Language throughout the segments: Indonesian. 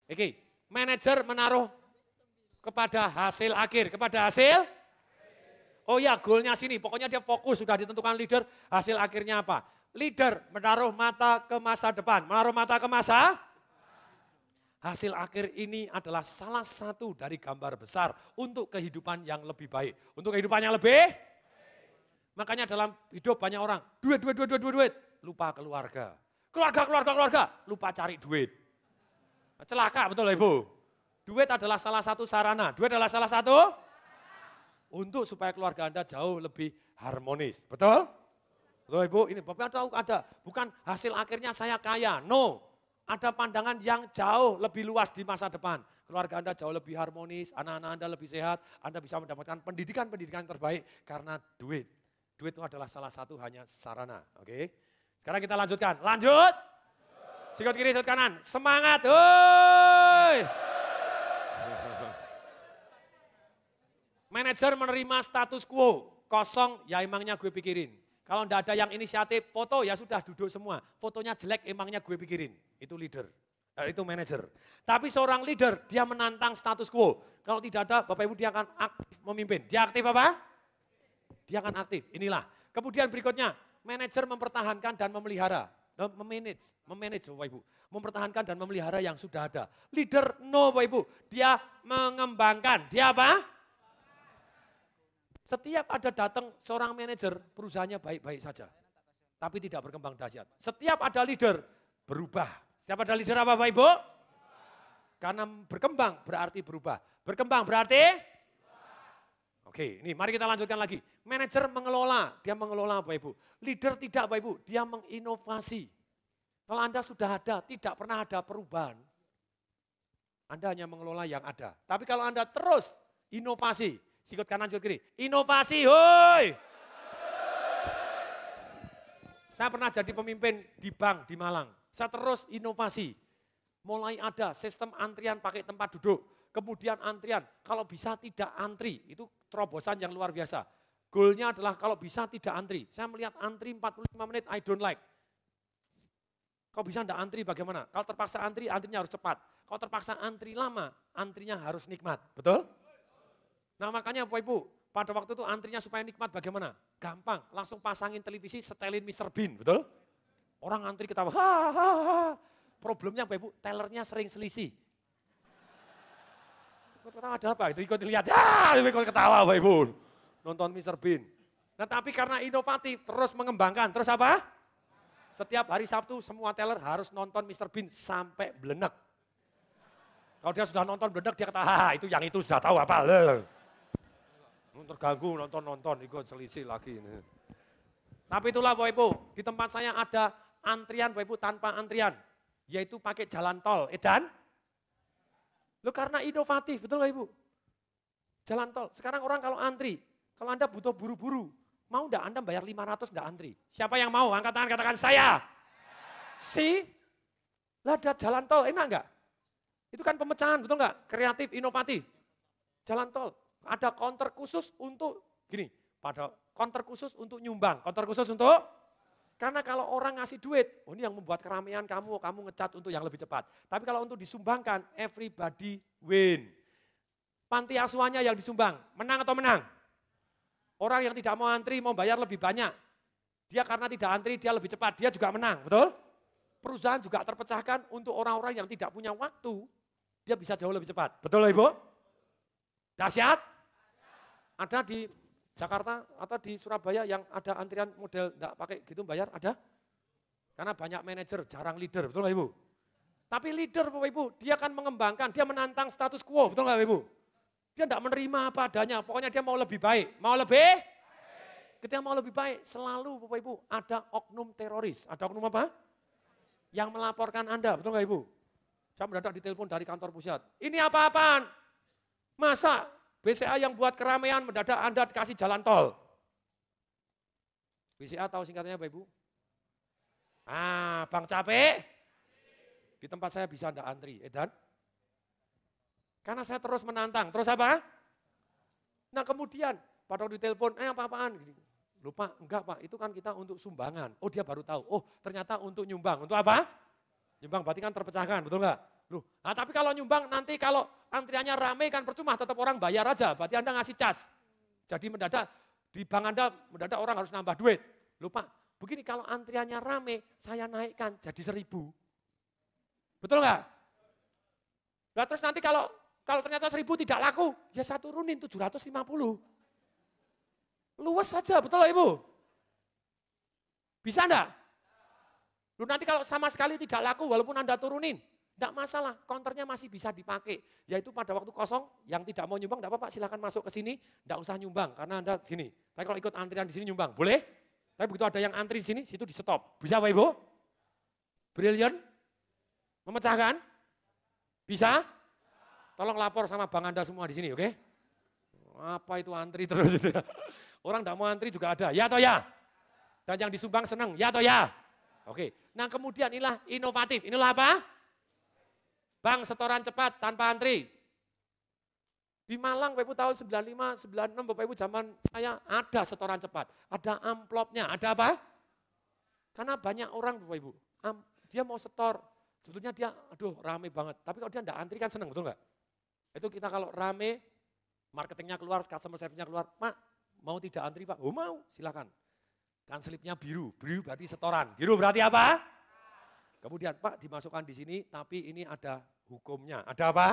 Iki, manajer menaruh kepada hasil akhir, kepada hasil. Oh ya, goalnya sini, pokoknya dia fokus, sudah ditentukan leader, hasil akhirnya apa? Leader menaruh mata ke masa depan, menaruh mata ke masa. Hasil akhir ini adalah salah satu dari gambar besar untuk kehidupan yang lebih baik. Untuk kehidupan yang lebih, makanya dalam hidup banyak orang, duit, lupa keluarga. Keluarga, lupa cari duit. Celaka betul Ibu. Duit adalah salah satu sarana, duit adalah salah satu untuk supaya keluarga Anda jauh lebih harmonis. Betul? Betul Ibu, ini Bapak tahu ada, bukan hasil akhirnya saya kaya, no. Ada pandangan yang jauh lebih luas di masa depan. Keluarga Anda jauh lebih harmonis, anak-anak Anda lebih sehat, Anda bisa mendapatkan pendidikan-pendidikan terbaik karena duit. Duit itu adalah salah satu hanya sarana, oke? Sekarang kita lanjutkan, lanjut. Sikut kiri, sikut kanan, semangat, hoi. Manajer menerima status quo, kosong ya emangnya gue pikirin. Kalau enggak ada yang inisiatif foto ya sudah duduk semua. Fotonya jelek emangnya gue pikirin. Itu leader, itu manajer. Tapi seorang leader dia menantang status quo. Kalau tidak ada Bapak Ibu dia akan aktif memimpin. Dia aktif apa? Dia akan aktif, inilah. Kemudian berikutnya manajer mempertahankan dan memelihara. Memanage Bapak Ibu. Mempertahankan dan memelihara yang sudah ada. Leader no Bapak Ibu. Dia mengembangkan, dia apa? Setiap ada datang seorang manajer, perusahaannya baik-baik saja. Tapi tidak berkembang dahsyat. Setiap ada leader, berubah. Setiap ada leader apa Bapak Ibu? Karena berkembang berarti berubah. Berkembang berarti? Oke, ini mari kita lanjutkan lagi. Manajer mengelola, dia mengelola Bapak Ibu. Leader tidak Bapak Ibu, dia menginovasi. Kalau Anda sudah ada, tidak pernah ada perubahan. Anda hanya mengelola yang ada. Tapi kalau Anda terus inovasi, sikut kanan, sikut kiri. Inovasi, hoi. Saya pernah jadi pemimpin di bank di Malang. Saya terus inovasi. Mulai ada sistem antrian pakai tempat duduk. Kemudian antrian, kalau bisa tidak antri. Itu terobosan yang luar biasa. Goalnya adalah kalau bisa tidak antri. Saya melihat antri 45 menit, I don't like. Kalau bisa tidak antri bagaimana? Kalau terpaksa antri, antrinya harus cepat. Kalau terpaksa antri lama, antrinya harus nikmat. Betul? Nah makanya Bapak Ibu, pada waktu itu antrinya supaya nikmat bagaimana? Gampang, langsung pasangin televisi, setelin Mr. Bean, betul? Orang antri ketawa, hahaha. Problemnya Bapak Ibu, tellernya sering selisih. Ketawa ada apa? Itu ikut lihat, ikut ketawa Bapak Ibu. Nonton Mr. Bean. Nah tapi karena inovatif, terus mengembangkan, terus apa? Setiap hari Sabtu semua teller harus nonton Mr. Bean sampai belenek. Kalau dia sudah nonton belenek, dia kata, itu yang itu sudah tahu apa. Terganggu nonton, ikut selisih lagi. Tapi itulah Bapak Ibu, di tempat saya ada antrian Bapak Ibu tanpa antrian. Yaitu pakai jalan tol, edan. Karena inovatif, betul Bapak Ibu? Jalan tol, sekarang orang kalau antri, kalau Anda butuh buru-buru, mau enggak Anda bayar 500 enggak antri? Siapa yang mau? Angkat tangan katakan saya. Lah ada jalan tol, enak enggak? Itu kan pemecahan, betul enggak? Kreatif, inovatif. Jalan tol. Ada counter khusus untuk, gini, pada counter khusus untuk nyumbang. Counter khusus untuk, karena kalau orang ngasih duit, ini yang membuat keramaian kamu ngecat untuk yang lebih cepat. Tapi kalau untuk disumbangkan, everybody win. Panti asuhannya yang disumbang, menang atau menang? Orang yang tidak mau antri, mau bayar lebih banyak. Dia karena tidak antri, dia lebih cepat, dia juga menang, betul? Perusahaan juga terpecahkan untuk orang-orang yang tidak punya waktu, dia bisa jauh lebih cepat. Betul Ibu? Dahsyat? Ada di Jakarta atau di Surabaya yang ada antrian model enggak pakai gitu bayar, ada? Karena banyak manajer, jarang leader, betul Bapak Ibu? Tapi leader Bapak Ibu, dia akan mengembangkan, dia menantang status quo, betul Bapak Ibu? Dia enggak menerima apa adanya, pokoknya dia mau lebih baik. Mau lebih baik? Ketika mau lebih baik, selalu Bapak Ibu ada oknum teroris. Ada oknum apa? Yang melaporkan Anda, betul Bapak Ibu? Saya mendadak ditelepon dari kantor pusat. Ini apa-apaan? Masa BCA yang buat keramaian mendadak Anda dikasih jalan tol. BCA tahu singkatnya Bapak Ibu? Bang capek. Di tempat saya bisa Anda antri, edan. Karena saya terus menantang, terus apa? Nah kemudian pada waktu ditelepon, apa-apaan? Lupa, enggak Pak, itu kan kita untuk sumbangan. Oh dia baru tahu, oh ternyata untuk nyumbang. Untuk apa? Nyumbang berarti kan terpecahkan, betul enggak? Loh, nah tapi kalau nyumbang nanti kalau antriannya rame kan percuma, tetap orang bayar aja, berarti Anda ngasih charge. Jadi mendadak di bank Anda mendadak orang harus nambah duit. Loh Pak, begini kalau antriannya rame, saya naikkan jadi 1.000. Betul nggak? Nah, terus nanti kalau ternyata 1.000 tidak laku, ya saya turunin 750. Luas saja, betul lah Ibu? Bisa enggak? Loh nanti kalau sama sekali tidak laku walaupun Anda turunin, tidak masalah, counternya masih bisa dipakai. Yaitu pada waktu kosong, yang tidak mau nyumbang, tidak apa-apa, silakan masuk ke sini, tidak usah nyumbang, karena Anda sini. Tapi kalau ikut antrian di sini nyumbang, boleh? Tapi begitu ada yang antri di sini, situ di stop. Bisa Pak Ibu? Brilliant? Memecahkan? Bisa? Tolong lapor sama Bang Anda semua di sini, oke? Apa itu antri terus? Orang tidak mau antri juga ada, ya atau ya? Dan yang disumbang senang, ya atau ya? Oke, nah kemudian inilah inovatif, inilah apa? Bank setoran cepat tanpa antri. Di Malang Bapak Ibu tahun 95, 96 Bapak Ibu zaman saya ada setoran cepat. Ada amplopnya, ada apa? Karena banyak orang Bapak Ibu, dia mau setor. Sebetulnya dia, aduh rame banget. Tapi kalau dia tidak antri kan senang, betul nggak? Itu kita kalau rame, marketingnya keluar, customer service-nya keluar. Pak, mau tidak antri Pak? Oh mau, silakan. Dan slipnya biru, biru berarti setoran. Biru berarti apa? Kemudian Pak dimasukkan di sini, tapi ini ada hukumnya. Ada apa?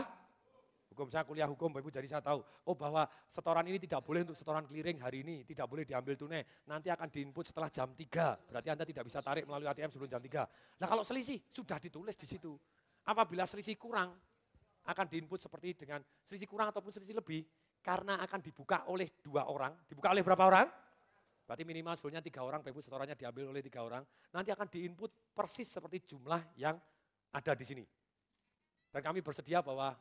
Hukum, saya kuliah hukum, Bapak Ibu, jadi saya tahu. Oh bahwa setoran ini tidak boleh untuk setoran clearing hari ini, tidak boleh diambil tunai. Nanti akan diinput setelah jam 3, berarti Anda tidak bisa tarik melalui ATM sebelum jam 3. Nah kalau selisih, sudah ditulis di situ. Apabila selisih kurang, akan diinput seperti dengan selisih kurang ataupun selisih lebih, karena akan dibuka oleh 2 orang. Dibuka oleh berapa orang? Berarti minimal sebelumnya 3 orang, Bapak Ibu setorannya diambil oleh 3 orang. Nanti akan diinput persis seperti jumlah yang ada di sini. Dan kami bersedia bahwa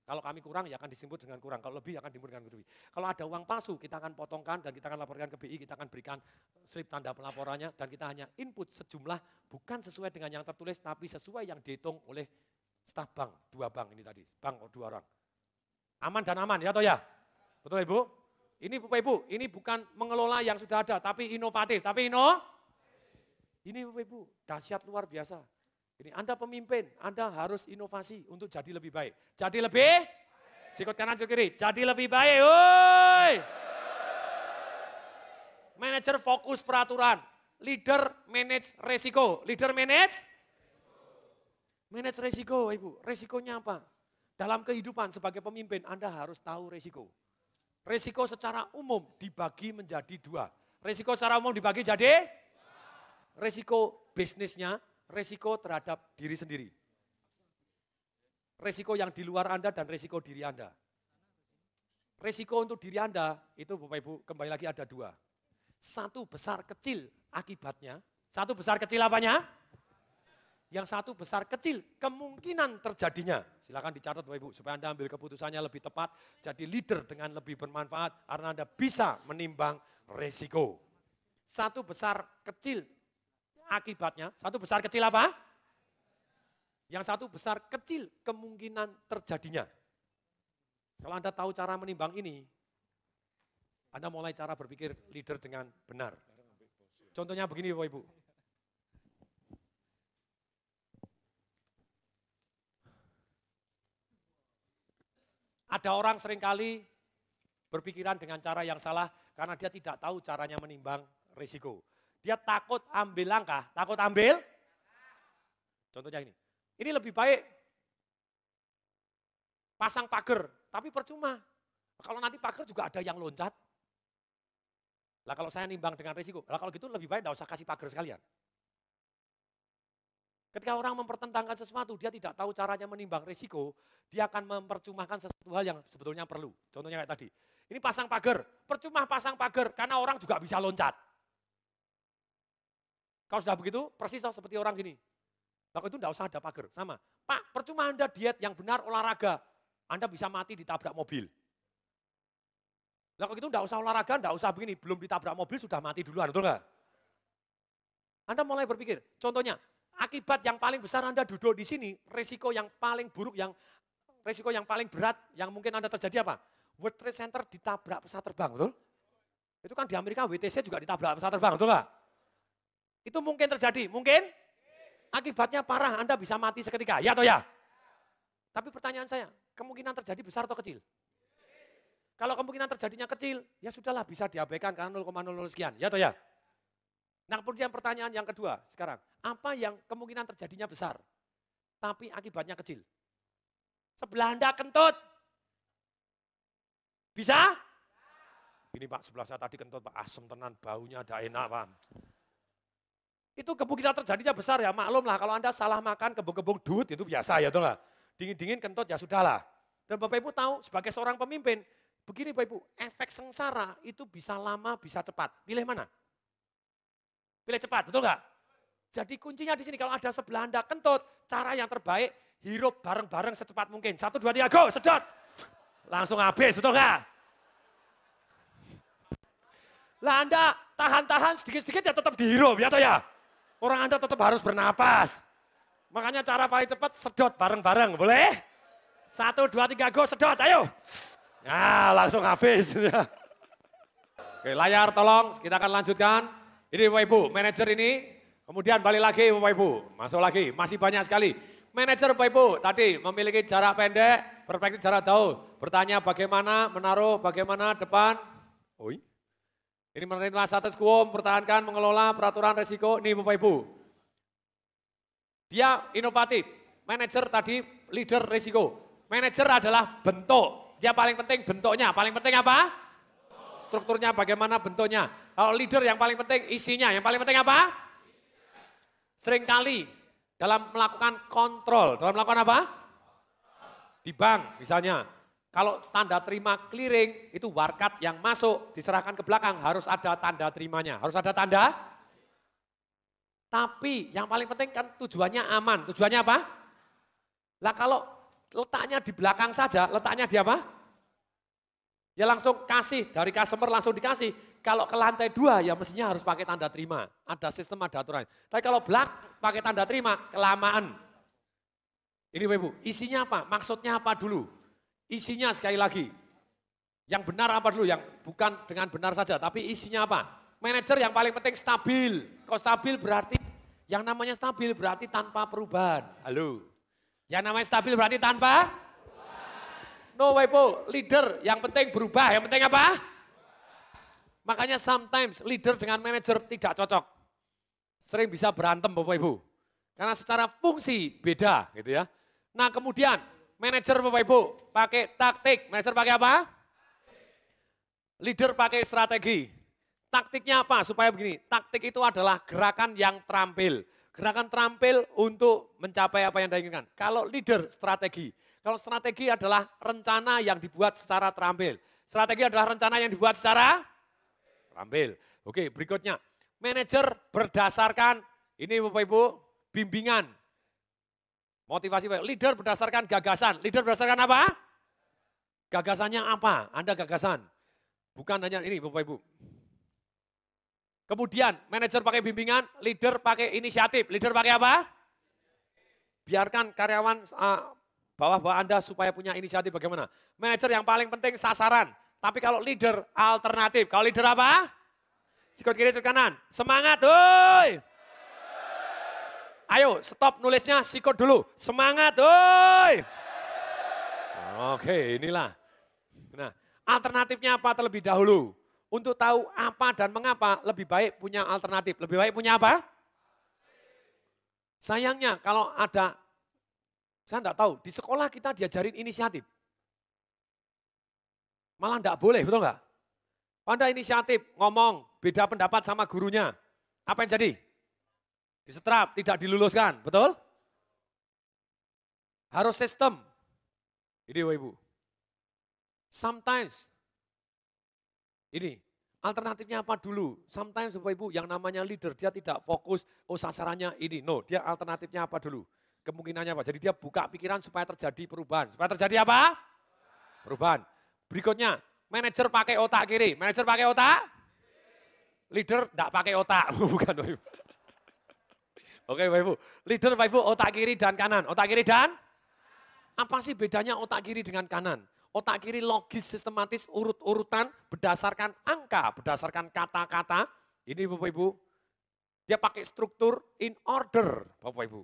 kalau kami kurang ya akan disebut dengan kurang, kalau lebih akan disebut dengan lebih. Kalau ada uang palsu kita akan potongkan dan kita akan laporkan ke BI, kita akan berikan slip tanda pelaporannya dan kita hanya input sejumlah bukan sesuai dengan yang tertulis tapi sesuai yang dihitung oleh staf bank, 2 bank ini tadi, bank 2 orang. Aman dan aman ya atau ya? Betul Ibu? Ini Bapak Ibu, ini bukan mengelola yang sudah ada, tapi inovatif. Tapi ini Bapak Ibu, dahsyat luar biasa. Ini Anda pemimpin, Anda harus inovasi untuk jadi lebih baik. Jadi lebih, sikut kanan, sikut kiri. Jadi lebih baik, woi. Manager fokus peraturan, leader manage resiko. Leader manage resiko, Ibu. Resikonya apa? Dalam kehidupan sebagai pemimpin, Anda harus tahu resiko. Resiko secara umum dibagi menjadi 2. Resiko secara umum dibagi jadi resiko bisnisnya, resiko terhadap diri sendiri. Resiko yang di luar Anda dan resiko diri Anda. Resiko untuk diri Anda itu Bapak Ibu kembali lagi ada 2. Satu besar kecil akibatnya, satu besar kecil apanya? Yang satu besar kecil kemungkinan terjadinya. Silakan dicatat Bapak Ibu supaya Anda ambil keputusannya lebih tepat, jadi leader dengan lebih bermanfaat karena Anda bisa menimbang resiko. Satu besar kecil akibatnya, satu besar kecil apa? Yang satu besar kecil kemungkinan terjadinya. Kalau Anda tahu cara menimbang ini, Anda mulai cara berpikir leader dengan benar. Contohnya begini Bapak Ibu. Ada orang seringkali berpikiran dengan cara yang salah karena dia tidak tahu caranya menimbang risiko. Dia takut ambil langkah, takut ambil. Contohnya ini. Ini lebih baik pasang pagar, tapi percuma. Kalau nanti pagar juga ada yang loncat. Lah kalau saya nimbang dengan risiko, lah kalau gitu lebih baik enggak usah kasih pagar sekalian. Ketika orang mempertentangkan sesuatu, dia tidak tahu caranya menimbang risiko, dia akan mempercumahkan sesuatu hal yang sebetulnya perlu. Contohnya kayak tadi, ini pasang pagar, percuma pasang pagar karena orang juga bisa loncat. Kalau sudah begitu, persis seperti orang gini. Lalu itu tidak usah ada pagar, sama. Pak, percuma Anda diet yang benar olahraga, Anda bisa mati ditabrak mobil. Lalu itu tidak usah olahraga, tidak usah begini, belum ditabrak mobil sudah mati duluan, betul nggak? Anda mulai berpikir, contohnya, akibat yang paling besar Anda duduk di sini, resiko yang paling buruk, resiko yang paling berat yang mungkin Anda terjadi apa? World Trade Center ditabrak pesawat terbang, betul? Itu kan di Amerika WTC juga ditabrak pesawat terbang, betul nggak? Itu mungkin terjadi, mungkin? Akibatnya parah, Anda bisa mati seketika, ya atau ya? Tapi pertanyaan saya, kemungkinan terjadi besar atau kecil? Kalau kemungkinan terjadinya kecil, ya sudahlah bisa diabaikan karena 0,00 sekian, ya atau ya? Nah kemudian pertanyaan yang kedua sekarang, apa yang kemungkinan terjadinya besar, tapi akibatnya kecil? Sebelah Anda kentut. Bisa? Ini Pak, sebelah saya tadi kentut Pak, asem tenan, baunya ada enak Pak. Itu kemungkinan terjadinya besar ya, maklum lah kalau Anda salah makan kebung-kebung dut itu biasa ya, tuh nggak? Dingin-dingin kentut ya sudahlah. Dan Bapak Ibu tahu sebagai seorang pemimpin, begini Bapak Ibu, efek sengsara itu bisa lama, bisa cepat. Pilih mana? Pilih cepat, betul nggak? Jadi kuncinya di sini kalau ada sebelah Anda kentut, cara yang terbaik hirup bareng-bareng secepat mungkin. 1, 2, 3, go, sedot. Langsung habis, betul nggak? Lah Anda tahan-tahan sedikit-sedikit ya tetap dihirup, ya toh ya? Orang Anda tetap harus bernapas. Makanya cara paling cepat sedot bareng-bareng, boleh? 1, 2, 3, go, sedot, ayo. Nah, langsung habis. Oke, layar tolong, kita akan lanjutkan. Ini Bapak Ibu, manajer ini, kemudian balik lagi Bapak Ibu, masuk lagi, masih banyak sekali. Manajer Bapak Ibu tadi memiliki jarak pendek, perspektif jarak jauh. Bertanya bagaimana menaruh, bagaimana depan. Oi. Ini menerima status quo, mempertahankan, mengelola peraturan resiko. Nih Bapak Ibu. Dia inovatif. Manajer tadi leader resiko. Manajer adalah bentuk. Dia paling penting bentuknya. Paling penting apa? Strukturnya bagaimana bentuknya. Kalau leader yang paling penting isinya. Yang paling penting apa? Seringkali dalam melakukan kontrol. Dalam melakukan apa? Di bank misalnya. Kalau tanda terima clearing, itu warkat yang masuk, diserahkan ke belakang, harus ada tanda terimanya. Harus ada tanda. Tapi yang paling penting kan tujuannya aman. Tujuannya apa? Lah kalau letaknya di belakang saja, letaknya di apa? Ya langsung kasih, dari customer langsung dikasih. Kalau ke lantai 2 ya mestinya harus pakai tanda terima. Ada sistem, ada aturan. Tapi kalau pakai tanda terima, kelamaan. Ini Ibu, isinya apa? Maksudnya apa dulu? Isinya sekali lagi, yang benar apa dulu, yang bukan dengan benar saja, tapi isinya apa? Manajer yang paling penting stabil. Kalau stabil berarti, yang namanya stabil berarti tanpa perubahan. Halo? Yang namanya stabil berarti tanpa? No way po, leader yang penting berubah, yang penting apa? Makanya sometimes leader dengan manajer tidak cocok. Sering bisa berantem Bapak Ibu. Karena secara fungsi beda gitu ya. Nah kemudian, manajer Bapak Ibu pakai taktik, manajer pakai apa? Leader pakai strategi. Taktiknya apa? Supaya begini, taktik itu adalah gerakan yang terampil. Gerakan terampil untuk mencapai apa yang diinginkan. Kalau leader strategi. Kalau strategi adalah rencana yang dibuat secara terampil. Strategi adalah rencana yang dibuat secara terampil. Oke, berikutnya. Manajer berdasarkan, ini Bapak Ibu, bimbingan. Motivasi, leader berdasarkan gagasan. Leader berdasarkan apa? Gagasannya apa? Anda gagasan. Bukan hanya ini Bapak Ibu. Kemudian manajer pakai bimbingan, leader pakai inisiatif. Leader pakai apa? Biarkan karyawan bawah-bawah Anda supaya punya inisiatif bagaimana. Manajer yang paling penting sasaran. Tapi kalau leader alternatif. Kalau leader apa? Sikut kiri, sikut kanan. Semangat, woi. Ayo stop nulisnya, sikut dulu. Semangat, woi. Oke, inilah. Nah, alternatifnya apa terlebih dahulu? Untuk tahu apa dan mengapa, lebih baik punya alternatif. Lebih baik punya apa? Sayangnya kalau ada, saya enggak tahu, di sekolah kita diajarin inisiatif. Malah enggak boleh, betul enggak? Anda inisiatif, ngomong, beda pendapat sama gurunya. Apa yang jadi? Disetrap, tidak diluluskan, betul? Harus sistem. Ini Bapak Ibu. Sometimes, ini alternatifnya apa dulu? Sometimes Bapak Ibu yang namanya leader, dia tidak fokus, oh sasarannya ini. No, dia alternatifnya apa dulu? Kemungkinannya apa? Jadi dia buka pikiran supaya terjadi perubahan. Supaya terjadi apa? Perubahan. Berikutnya, manajer pakai otak kiri. Manajer pakai otak? Leader tidak pakai otak. Bukan Bapak Ibu. Oke Bapak Ibu, leader Bapak Ibu otak kiri dan kanan. Otak kiri dan? Apa sih bedanya otak kiri dengan kanan? Otak kiri logis, sistematis, urut-urutan, berdasarkan angka, berdasarkan kata-kata. Ini Bapak Ibu, dia pakai struktur in order Bapak Ibu.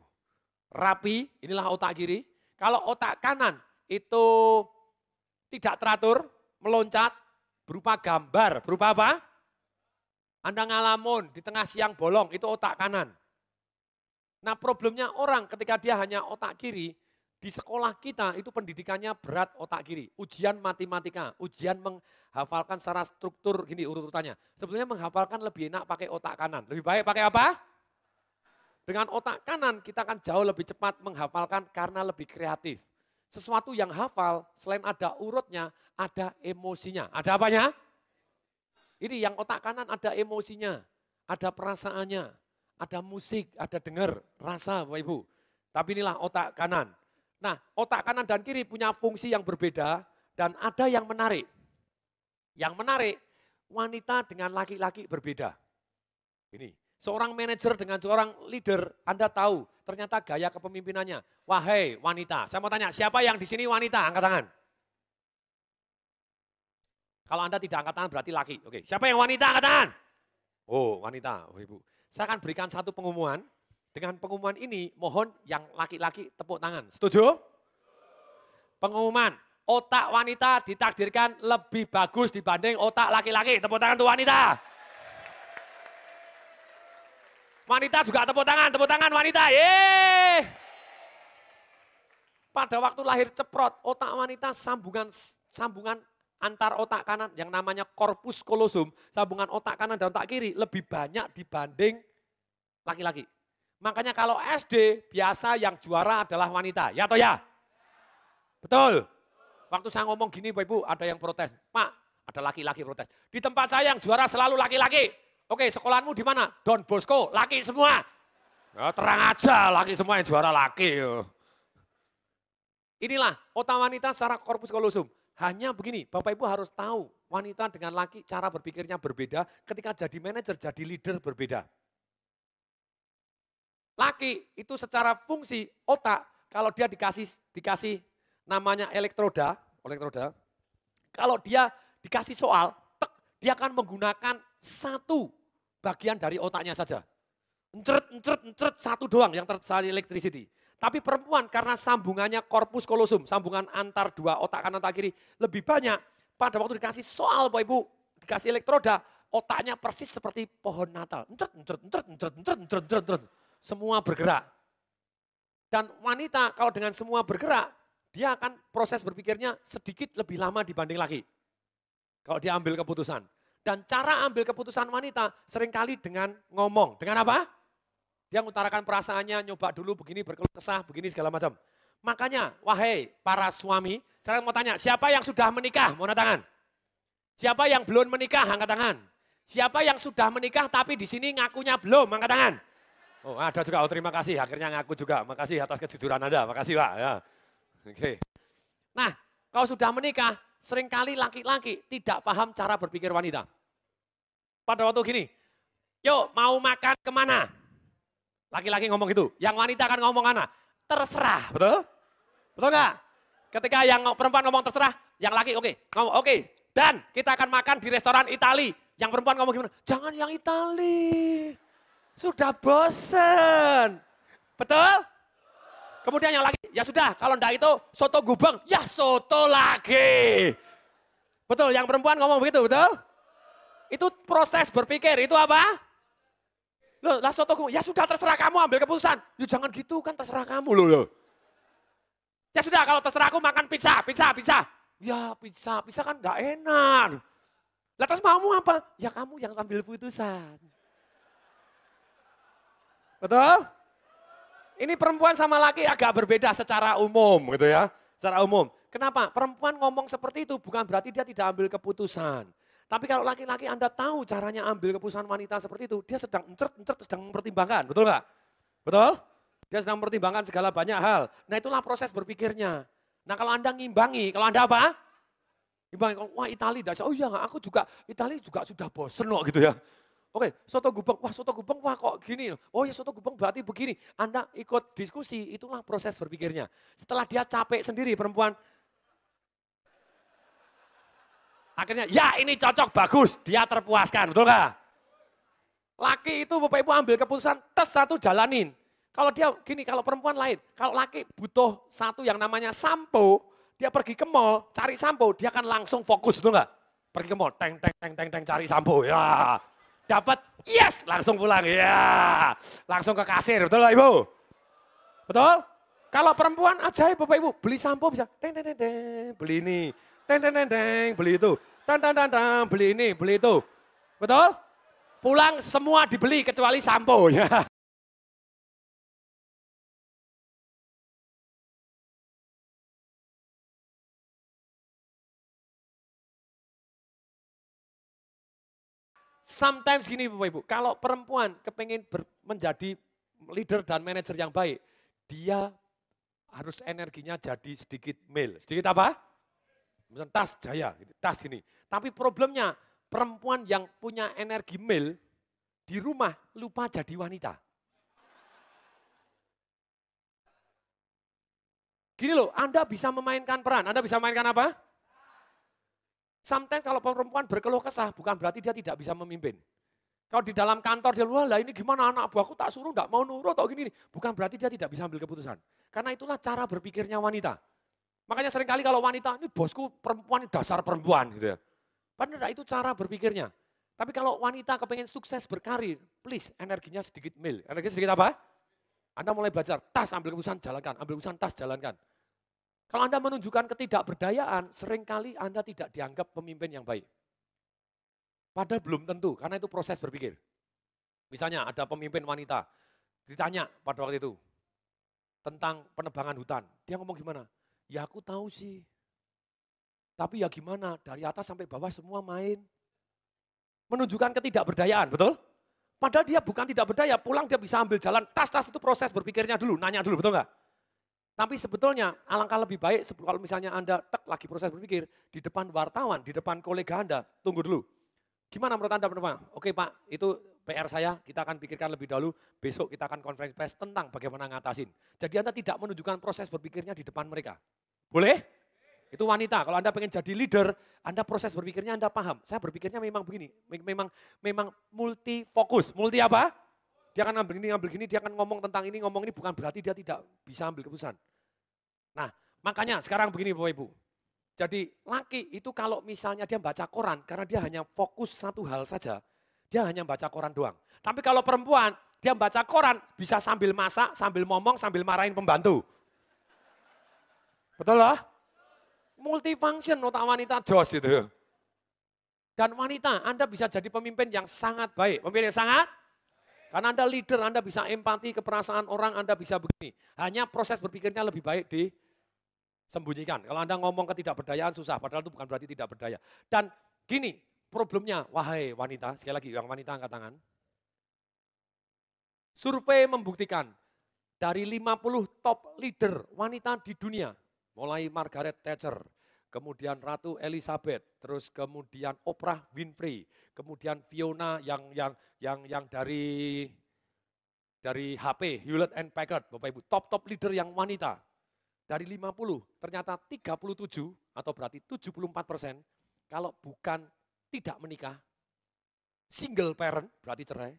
Rapi, inilah otak kiri. Kalau otak kanan itu tidak teratur, meloncat, berupa gambar, berupa apa? Anda ngalamun di tengah siang bolong, itu otak kanan. Nah problemnya orang ketika dia hanya otak kiri, di sekolah kita itu pendidikannya berat otak kiri. Ujian matematika, ujian menghafalkan secara struktur gini urut-urutannya. Sebetulnya menghafalkan lebih enak pakai otak kanan. Lebih baik pakai apa? Dengan otak kanan kita akan jauh lebih cepat menghafalkan karena lebih kreatif. Sesuatu yang hafal selain ada urutnya, ada emosinya. Ada apanya? Ini yang otak kanan ada emosinya, ada perasaannya, ada musik, ada dengar, rasa Bapak Ibu. Tapi inilah otak kanan. Nah otak kanan dan kiri punya fungsi yang berbeda dan ada yang menarik. Yang menarik, wanita dengan laki-laki berbeda. Ini, seorang manajer dengan seorang leader, Anda tahu ternyata gaya kepemimpinannya. Wahai wanita, saya mau tanya, siapa yang di sini wanita? Angkat tangan. Kalau Anda tidak angkat tangan berarti laki. Oke, siapa yang wanita angkat tangan? Oh, wanita, oh, Ibu. Saya akan berikan satu pengumuman. Dengan pengumuman ini, mohon yang laki-laki tepuk tangan. Setuju? Pengumuman, otak wanita ditakdirkan lebih bagus dibanding otak laki-laki. Tepuk tangan untuk wanita. Wanita juga tepuk tangan wanita. Yeay! Pada waktu lahir ceprot, otak wanita sambungan antar otak kanan yang namanya korpus kolosum, sambungan otak kanan dan otak kiri lebih banyak dibanding laki-laki. Makanya kalau SD biasa yang juara adalah wanita, ya atau ya? Betul. Waktu saya ngomong gini Bapak Ibu ada yang protes, Pak ada laki-laki protes. Di tempat saya yang juara selalu laki-laki. Oke sekolahmu di mana? Don Bosco, laki semua. Ya, terang aja laki semua yang juara laki. Inilah otak wanita secara korpus kolosum. Hanya begini, Bapak Ibu harus tahu wanita dengan laki cara berpikirnya berbeda, ketika jadi manajer, jadi leader berbeda. Laki itu secara fungsi otak, kalau dia dikasih namanya elektroda, kalau dia dikasih soal, dia akan menggunakan satu bagian dari otaknya saja. Encret, satu doang yang tersalur electricity. Tapi perempuan karena sambungannya korpus kolosum, sambungan antar dua otak kanan otak kiri lebih banyak. Pada waktu dikasih soal Bapak Ibu, dikasih elektroda, otaknya persis seperti pohon Natal. Encret. Semua bergerak. Dan wanita kalau dengan semua bergerak, dia akan proses berpikirnya sedikit lebih lama dibanding laki. Kalau dia ambil keputusan. Dan cara ambil keputusan wanita seringkali dengan ngomong. Dengan apa? Dia mengutarakan perasaannya, nyoba dulu begini, berkeluh kesah, begini segala macam. Makanya, wahai para suami, saya mau tanya, siapa yang sudah menikah? Mau angkat tangan. Siapa yang belum menikah? Angkat tangan. Siapa yang sudah menikah tapi di sini ngakunya belum? Angkat tangan. Oh ada juga, oh terima kasih, akhirnya ngaku juga. Makasih atas kejujuran Anda, makasih Pak. Ya. Oke. Nah, kalau sudah menikah, seringkali laki-laki tidak paham cara berpikir wanita. Pada waktu gini, yuk mau makan kemana? Laki-laki ngomong gitu, yang wanita kan ngomong mana? Terserah, betul? Betul nggak? Ketika yang perempuan ngomong terserah, yang laki ngomong oke. Dan kita akan makan di restoran Itali. Yang perempuan ngomong gimana? Jangan yang Itali, sudah bosen. Betul? Kemudian yang laki, ya sudah kalau enggak itu soto gubeng, ya soto lagi. Betul, yang perempuan ngomong begitu, betul? Itu proses berpikir, itu apa? Loh, lah soto gubeng, ya sudah terserah kamu ambil keputusan. Ya jangan gitu kan terserah kamu loh. Ya sudah kalau terserah aku makan pizza. Ya pizza kan enggak enak. Lah terus maumu apa? Ya kamu yang ambil putusan. Betul? Ini perempuan sama laki agak berbeda secara umum gitu ya. Secara umum. Kenapa? Perempuan ngomong seperti itu bukan berarti dia tidak ambil keputusan. Tapi kalau laki-laki Anda tahu caranya ambil keputusan wanita seperti itu, dia sedang sedang mempertimbangkan, betul nggak? Betul? Dia sedang mempertimbangkan segala banyak hal. Nah itulah proses berpikirnya. Nah kalau Anda ngimbangi, kalau Anda apa? Ngimbangi, wah Itali, oh iya aku juga, Itali juga sudah bosen loh gitu ya. Oke, soto gubeng, wah kok gini. Oh ya soto gubeng berarti begini. Anda ikut diskusi, itulah proses berpikirnya. Setelah dia capek sendiri perempuan, akhirnya ya ini cocok, bagus, dia terpuaskan, betul nggak? Laki itu Bapak Ibu ambil keputusan, tes satu jalanin. Kalau dia gini, kalau perempuan lain, kalau laki butuh satu yang namanya sampo, dia pergi ke mall, cari sampo, dia akan langsung fokus, betul nggak? Pergi ke mall, teng, teng, teng, teng, teng, cari sampo, ya. Dapat, yes, langsung pulang, ya. Langsung ke kasir, betul nggak Ibu? Betul? Kalau perempuan ajaib Bapak Ibu, beli sampo bisa, teng, teng, teng, teng, beli ini, teng, teng, teng, teng, beli itu, teng, teng, teng, teng, beli ini, beli itu. Betul? Pulang semua dibeli kecuali sampo, ya. Sometimes gini Bapak Ibu, kalau perempuan kepengen menjadi leader dan manajer yang baik, dia harus energinya jadi sedikit male. Sedikit apa? Misalnya tas jaya, gitu, tas ini. Tapi problemnya perempuan yang punya energi male di rumah lupa jadi wanita. Gini loh, Anda bisa memainkan peran. Anda bisa memainkan apa? Sometimes kalau perempuan berkeluh kesah, bukan berarti dia tidak bisa memimpin. Kalau di dalam kantor dia, wah lah ini gimana anak buahku tak suruh, enggak mau nurut atau gini. Bukan berarti dia tidak bisa ambil keputusan. Karena itulah cara berpikirnya wanita. Makanya seringkali kalau wanita, ini bosku perempuan, ini dasar perempuan gitu ya. Padahal itu cara berpikirnya. Tapi kalau wanita kepengen sukses berkarir, please energinya sedikit mil. Energinya sedikit apa? Anda mulai belajar, tas ambil keputusan jalankan, ambil keputusan tas jalankan. Kalau Anda menunjukkan ketidakberdayaan, seringkali Anda tidak dianggap pemimpin yang baik. Padahal belum tentu, karena itu proses berpikir. Misalnya ada pemimpin wanita, ditanya pada waktu itu, tentang penebangan hutan. Dia ngomong gimana? Ya aku tahu sih, tapi ya gimana, dari atas sampai bawah semua main. Menunjukkan ketidakberdayaan, betul? Padahal dia bukan tidak berdaya, pulang dia bisa ambil jalan, tas-tas itu proses berpikirnya dulu, nanya dulu, betul nggak? Tapi sebetulnya alangkah lebih baik kalau misalnya Anda lagi proses berpikir, di depan wartawan, di depan kolega Anda, tunggu dulu. Gimana menurut Anda penumpang? Oke Pak, itu PR saya, kita akan pikirkan lebih dahulu, besok kita akan konferensi pers tentang bagaimana ngatasin. Jadi Anda tidak menunjukkan proses berpikirnya di depan mereka. Boleh? Itu wanita, kalau Anda pengen jadi leader, Anda proses berpikirnya Anda paham. Saya berpikirnya memang begini, memang multi fokus. Multi apa? Dia akan ngambil gini, dia akan ngomong tentang ini, ngomong ini, bukan berarti dia tidak bisa ambil keputusan. Nah, makanya sekarang begini Bapak Ibu. Jadi laki itu kalau misalnya dia baca koran, karena dia hanya fokus satu hal saja, dia hanya baca koran doang. Tapi kalau perempuan, dia baca koran bisa sambil masak, sambil ngomong, sambil marahin pembantu. Betul lah? Multifunction otak wanita jos itu. Dan wanita, Anda bisa jadi pemimpin yang sangat baik. Pemimpin yang sangat? Karena Anda leader, Anda bisa empati ke perasaan orang, Anda bisa begini. Hanya proses berpikirnya lebih baik disembunyikan. Kalau Anda ngomong ketidakberdayaan susah, padahal itu bukan berarti tidak berdaya. Dan gini, problemnya, wahai wanita, sekali lagi yang wanita angkat tangan. Survei membuktikan dari 50 top leader wanita di dunia, mulai Margaret Thatcher, kemudian Ratu Elizabeth, terus kemudian Oprah Winfrey, kemudian Fiona yang dari HP, Hewlett and Packard, Bapak Ibu, top leader yang wanita. Dari 50, ternyata 37 atau berarti 74% kalau bukan tidak menikah, single parent berarti cerai,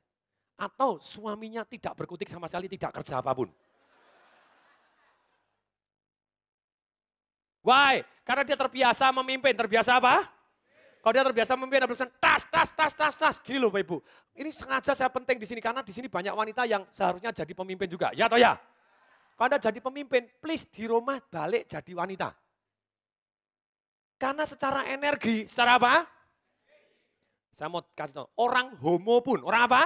atau suaminya tidak berkutik sama sekali, tidak kerja apapun. Why? Karena dia terbiasa memimpin, terbiasa apa? Kalau dia terbiasa memimpin, tas. Gini loh Bapak Ibu. Ini sengaja saya penting di sini, karena di sini banyak wanita yang seharusnya jadi pemimpin juga. Ya atau ya? Kalau Anda jadi pemimpin, please di rumah balik jadi wanita. Karena secara energi, secara apa? Saya mau kasih tahu, orang homo pun, orang apa?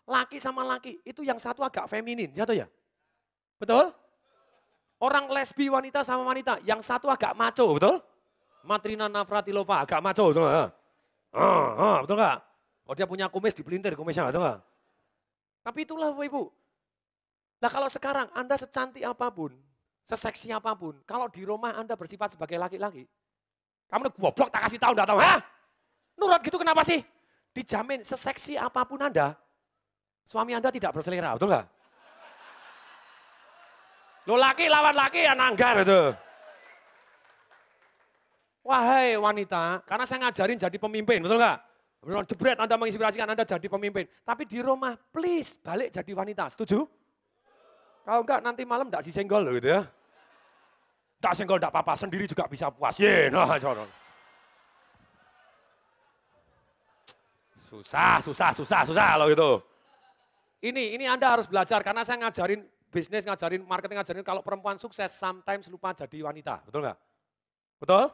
Laki sama laki, itu yang satu agak feminin, ya atau ya? Betul? Orang lesbi wanita sama wanita, yang satu agak maco, betul? Matrina Navratilova, agak maco, betul nggak? Betul nggak? Kalau dia punya kumis, dipelintir kumisnya, betul nggak? Tapi itulah Bapak Ibu. Nah kalau sekarang Anda secantik apapun, seseksi apapun, kalau di rumah Anda bersifat sebagai laki-laki, kamu goblok tak kasih tahu, enggak tahu, hah? Nurut gitu kenapa sih? Dijamin seseksi apapun Anda, suami Anda tidak berselera, betul nggak? Lo laki lawan laki ya nanggar itu. Wahai wanita, karena saya ngajarin jadi pemimpin, betul nggak? Jebret Anda menginspirasikan Anda jadi pemimpin. Tapi di rumah, please balik jadi wanita, setuju? Kalau enggak nanti malam enggak disenggol loh gitu ya. Enggak senggol enggak apa-apa, sendiri juga bisa puas. Nah, susah loh itu. Ini Anda harus belajar karena saya ngajarin bisnis, ngajarin marketing, ngajarin kalau perempuan sukses sometimes lupa jadi wanita, betul nggak? Betul?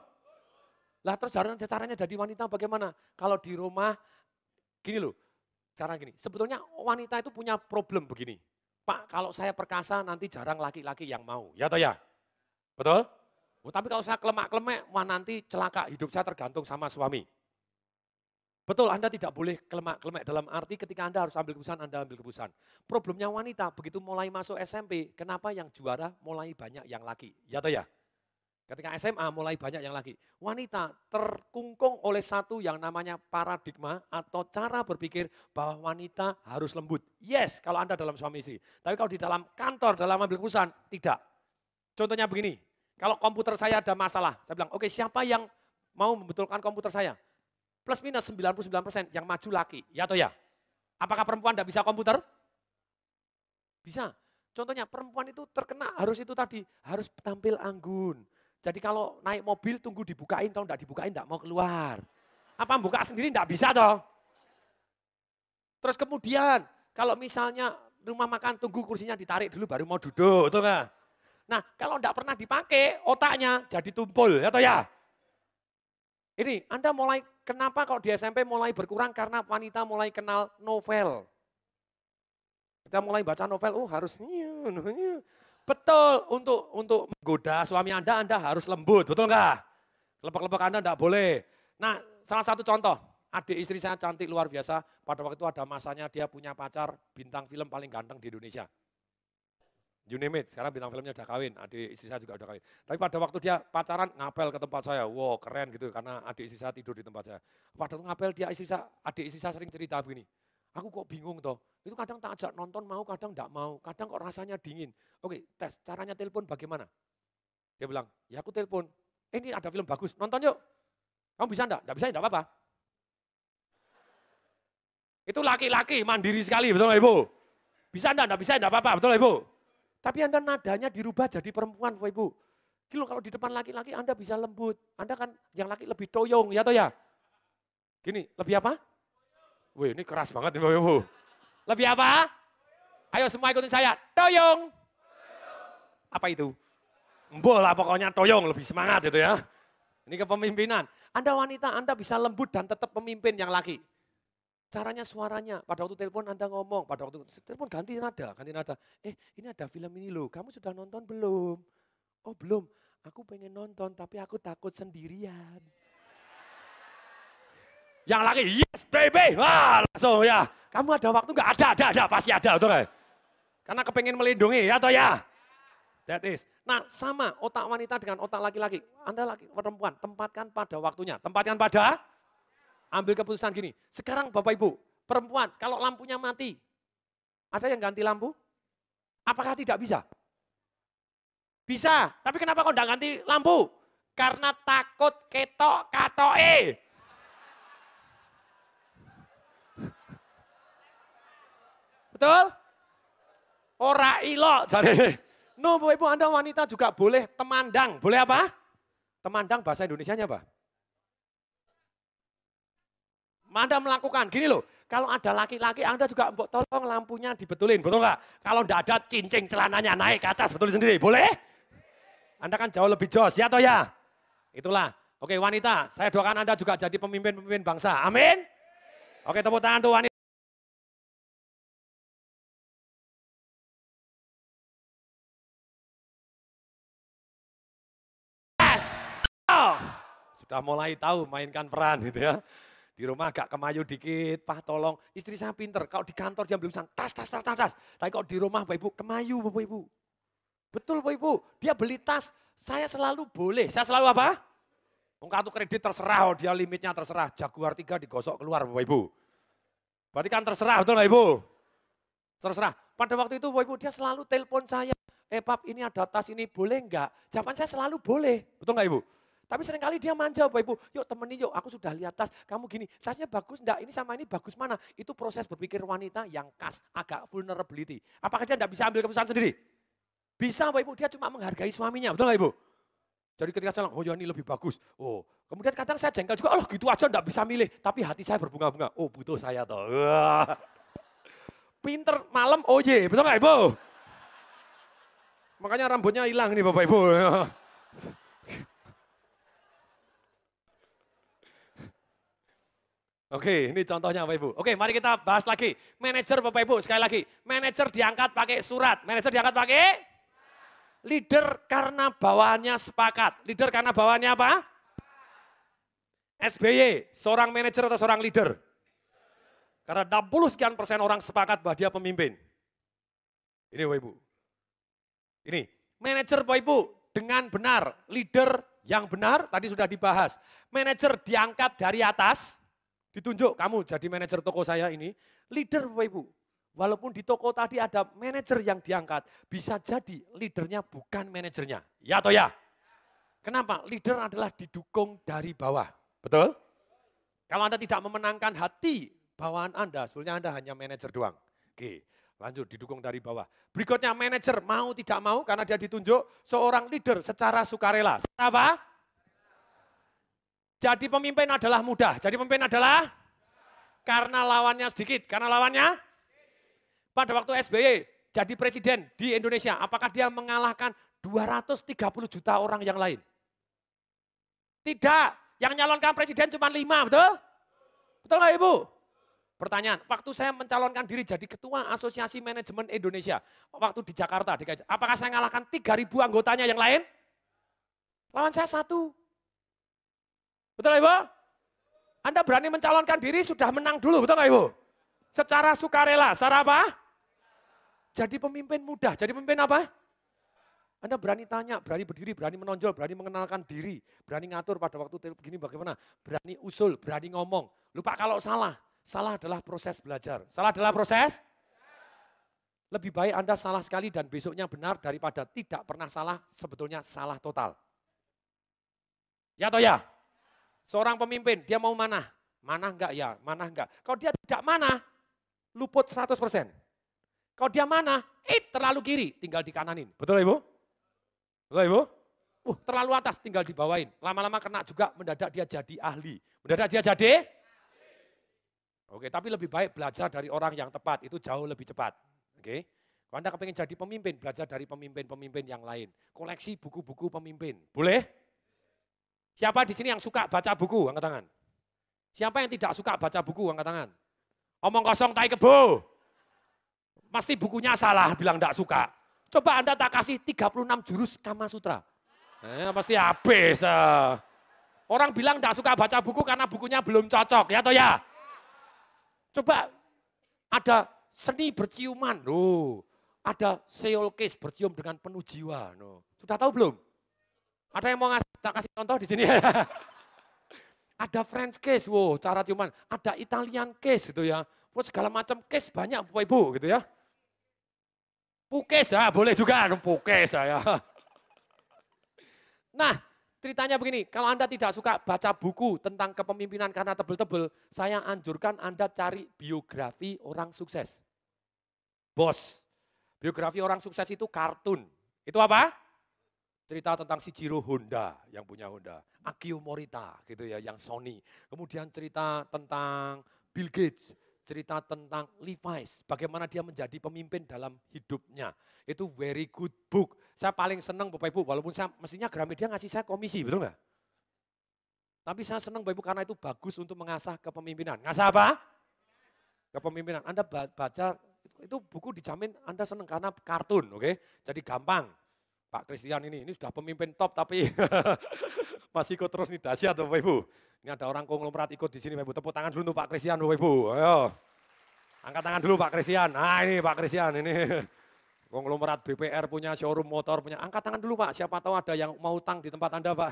Lah terus caranya jadi wanita bagaimana? Kalau di rumah, gini loh, cara gini, sebetulnya wanita itu punya problem begini. Pak, kalau saya perkasa nanti jarang laki-laki yang mau, ya toh ya? Betul? Oh, tapi kalau saya kelemak-kelemek, wah nanti celaka, hidup saya tergantung sama suami. Betul, Anda tidak boleh kelemak-kelemek dalam arti ketika Anda harus ambil keputusan, Anda ambil keputusan. Problemnya wanita, begitu mulai masuk SMP, kenapa yang juara mulai banyak yang laki? Ya toh ya? Ketika SMA mulai banyak yang laki. Wanita terkungkung oleh satu yang namanya paradigma atau cara berpikir bahwa wanita harus lembut. Yes, kalau Anda dalam suami istri. Tapi kalau di dalam kantor, dalam ambil keputusan, tidak. Contohnya begini, kalau komputer saya ada masalah, saya bilang, oke, siapa yang mau membetulkan komputer saya? Plus minus 99% yang maju laki, ya atau ya? Apakah perempuan tidak bisa komputer? Bisa. Contohnya perempuan itu terkena harus itu tadi, harus tampil anggun. Jadi kalau naik mobil tunggu dibukain, kalau tidak dibukain tidak mau keluar. Apa buka sendiri tidak bisa toh? Terus kemudian kalau misalnya rumah makan tunggu kursinya ditarik dulu baru mau duduk, betul nggak? Nah kalau tidak pernah dipakai otaknya jadi tumpul, ya toh ya? Ini Anda mulai, kenapa kalau di SMP mulai berkurang karena wanita mulai kenal novel. Kita mulai baca novel, harus betul untuk menggoda suami Anda harus lembut, betul enggak? Lepek-lepek Anda enggak boleh. Nah, salah satu contoh, adik istri saya cantik luar biasa, pada waktu itu ada masanya dia punya pacar bintang film paling ganteng di Indonesia. You name it, sekarang bintang filmnya udah kawin, adik istri saya juga udah kawin. Tapi pada waktu dia pacaran ngapel ke tempat saya, wow keren gitu karena adik istri saya tidur di tempat saya. Pada waktu ngapel adik istri saya sering cerita begini, aku kok bingung toh, itu kadang tak ajak nonton mau, kadang enggak mau, kadang kok rasanya dingin. Oke, tes, caranya telepon bagaimana? Dia bilang, ya aku telepon, ini ada film bagus, nonton yuk. Kamu bisa enggak? Enggak bisa, enggak apa-apa. Itu laki-laki, mandiri sekali, betul nggak Ibu? Bisa enggak bisa, enggak apa-apa, betul nggak Ibu? Tapi Anda nadanya dirubah jadi perempuan, Bapak Ibu. Gila kalau di depan laki-laki Anda bisa lembut. Anda kan yang laki lebih toyong, ya toh ya? Gini, lebih apa? Wih, ini keras banget nih Bapak Ibu. Lebih apa? Ayo semua ikutin saya. Toyong. Apa itu? Bola pokoknya toyong, lebih semangat itu ya. Ini kepemimpinan. Anda wanita, Anda bisa lembut dan tetap pemimpin yang laki. Caranya suaranya, pada waktu telepon Anda ngomong, pada waktu telepon ganti nada. Ini ada film ini loh, kamu sudah nonton belum? Oh belum, aku pengen nonton tapi aku takut sendirian. Yang laki, yes baby, wah langsung ya. Kamu ada waktu nggak? Ada, pasti ada, betul nggak? Karena kepengen melindungi, ya toh ya? That is. Nah sama otak wanita dengan otak laki-laki. Anda laki perempuan, tempatkan pada waktunya. Tempatkan pada ambil keputusan gini, sekarang Bapak Ibu, perempuan kalau lampunya mati, ada yang ganti lampu? Apakah tidak bisa? Bisa, tapi kenapa kok enggak ganti lampu? Karena takut ketok katoke. Betul? Ora ilok. No Bapak Ibu, Anda wanita juga boleh temandang. Boleh apa? Temandang bahasa Indonesianya apa? Anda melakukan, gini loh, kalau ada laki-laki Anda juga tolong lampunya dibetulin, betul nggak? Kalau enggak ada cincing celananya naik ke atas, betulin sendiri, boleh? Anda kan jauh lebih jos, ya toh ya? Itulah, oke wanita, saya doakan Anda juga jadi pemimpin-pemimpin bangsa, amin? Oke tepuk tangan tuh wanita. Sudah mulai tahu mainkan peran gitu ya. Di rumah agak kemayu dikit, Pak tolong. Istri saya pinter, kalau di kantor dia belum sang tas. Tapi kalau di rumah Bapak Ibu, kemayu Bapak Ibu. Betul Bapak Ibu, dia beli tas, saya selalu boleh. Saya selalu apa? Kartu kredit terserah, dia limitnya terserah. Jaguar 3 digosok keluar Bapak Ibu. Berarti kan terserah, betul nggak Ibu? Terserah. Pada waktu itu Bapak Ibu, dia selalu telepon saya. Pap ini ada tas ini, boleh enggak? Jawaban saya selalu boleh, betul nggak Ibu? Tapi seringkali dia manja Bapak Ibu, yuk temenin yuk, aku sudah lihat tas, kamu gini, tasnya bagus enggak, ini sama ini bagus mana? Itu proses berpikir wanita yang khas, agak vulnerability. Apakah dia enggak bisa ambil keputusan sendiri? Bisa Bapak Ibu, dia cuma menghargai suaminya, betul nggak Ibu? Jadi ketika saya bilang, oh ya ini lebih bagus. Oh, kemudian kadang saya jengkel juga, oh gitu aja enggak bisa milih. Tapi hati saya berbunga-bunga, oh butuh saya toh. Wah. Pinter malam, oh ye, betul nggak Ibu? Makanya rambutnya hilang nih Bapak Ibu. Oke, ini contohnya Bapak Ibu. Oke, mari kita bahas lagi. Manajer Bapak Ibu, sekali lagi. Manajer diangkat pakai surat. Manajer diangkat pakai leader karena bawahannya sepakat. Leader karena bawahannya apa? SBY, seorang manajer atau seorang leader? Karena 60 sekian persen orang sepakat bahwa dia pemimpin. Ini Bapak Ibu. Ini, manajer Bapak Ibu dengan benar, leader yang benar tadi sudah dibahas. Manajer diangkat dari atas, ditunjuk kamu jadi manajer toko saya ini. Leader Bapak Ibu, walaupun di toko tadi ada manajer yang diangkat, bisa jadi leadernya bukan manajernya. Ya atau ya? Kenapa? Leader adalah didukung dari bawah. Betul? Kalau Anda tidak memenangkan hati bawahan Anda, sebenarnya Anda hanya manajer doang. Oke, lanjut didukung dari bawah. Berikutnya manajer mau tidak mau karena dia ditunjuk seorang leader secara sukarela. Apa? Jadi pemimpin adalah mudah. Jadi pemimpin adalah karena lawannya sedikit. Karena lawannya pada waktu SBY jadi presiden di Indonesia, apakah dia mengalahkan 230 juta orang yang lain? Tidak. Yang nyalonkan presiden cuma 5, betul? Betul nggak Ibu? Pertanyaan, waktu saya mencalonkan diri jadi ketua Asosiasi Manajemen Indonesia, waktu di Jakarta, apakah saya mengalahkan 3.000 anggotanya yang lain? Lawan saya 1. Betul nggak Ibu? Anda berani mencalonkan diri sudah menang dulu, betul nggak Ibu? Secara sukarela, secara apa? Jadi pemimpin mudah, jadi pemimpin apa? Anda berani tanya, berani berdiri, berani menonjol, berani mengenalkan diri, berani ngatur pada waktu begini bagaimana, berani usul, berani ngomong. Lupa kalau salah, salah adalah proses belajar. Salah adalah proses? Lebih baik Anda salah sekali dan besoknya benar daripada tidak pernah salah, sebetulnya salah total. Ya atau ya? Seorang pemimpin, dia mau mana? Mana enggak ya, mana enggak. Kalau dia tidak mana, luput 100%. Kalau dia mana, terlalu kiri, tinggal dikananin. Betul Ibu? Betul Ibu? Terlalu atas, tinggal dibawain. Lama-lama kena juga, mendadak dia jadi ahli. Mendadak dia jadi? Oke, tapi lebih baik belajar dari orang yang tepat, itu jauh lebih cepat. Oke, kalau Anda kepengen jadi pemimpin, belajar dari pemimpin-pemimpin yang lain. Koleksi buku-buku pemimpin. Boleh? Siapa di sini yang suka baca buku? Angkat tangan. Siapa yang tidak suka baca buku? Angkat tangan. Omong kosong tai kebo. Pasti bukunya salah, bilang tidak suka. Coba Anda tak kasih 36 jurus Kama Sutra. Pasti habis. Orang bilang tidak suka baca buku karena bukunya belum cocok, ya atau ya? Coba ada seni berciuman, ada seol case bercium dengan penuh jiwa. Sudah tahu belum? Ada yang mau kasih contoh di sini? Ada French kiss, cara ciuman. Ada Italian kiss gitu ya. Segala macam kiss banyak Bapak Ibu gitu ya. Pukis ya, boleh juga pukis ya. Nah, ceritanya begini, kalau Anda tidak suka baca buku tentang kepemimpinan karena tebel-tebel, saya anjurkan Anda cari biografi orang sukses. Bos, biografi orang sukses itu kartun. Itu apa? Cerita tentang Shigeru Honda yang punya Honda, Akio Morita gitu ya yang Sony. Kemudian cerita tentang Bill Gates, cerita tentang Levi's, bagaimana dia menjadi pemimpin dalam hidupnya. Itu very good book. Saya paling senang Bapak Ibu, walaupun saya mestinya Gramedia ngasih saya komisi, betul nggak? Tapi saya senang Bapak Ibu karena itu bagus untuk mengasah kepemimpinan. Ngasah apa? Kepemimpinan. Anda baca, itu buku dijamin Anda senang karena kartun, oke? Jadi gampang. Pak Christian ini sudah pemimpin top tapi masih ikut terus nih, dahsyat Bapak Ibu. Ini ada orang konglomerat ikut di sini Bapak Ibu. Tepuk tangan dulu untuk Pak Christian Bapak Ibu. Ayo. Angkat tangan dulu Pak Christian. Nah ini Pak Christian ini. Konglomerat BPR punya showroom motor punya. Angkat tangan dulu Pak. Siapa tahu ada yang mau utang di tempat Anda Pak.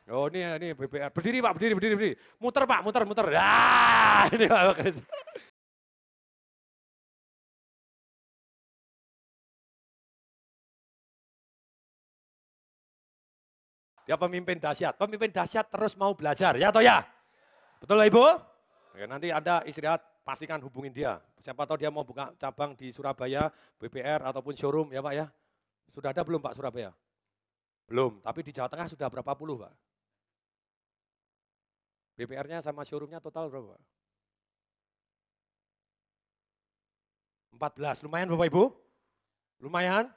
Oh ini BPR. Berdiri Pak, berdiri. Muter Pak, muter. Ya, ini Pak Christian. Dia pemimpin dahsyat. Pemimpin dahsyat terus mau belajar, ya atau ya? Betul lah Ibu? Oke, nanti Anda istirahat, pastikan hubungin dia. Siapa tahu dia mau buka cabang di Surabaya, BPR ataupun showroom ya Pak ya. Sudah ada belum Pak Surabaya? Belum, tapi di Jawa Tengah sudah berapa puluh Pak? BPR-nya sama showroom-nya total berapa? 14, lumayan Bapak Ibu? Lumayan?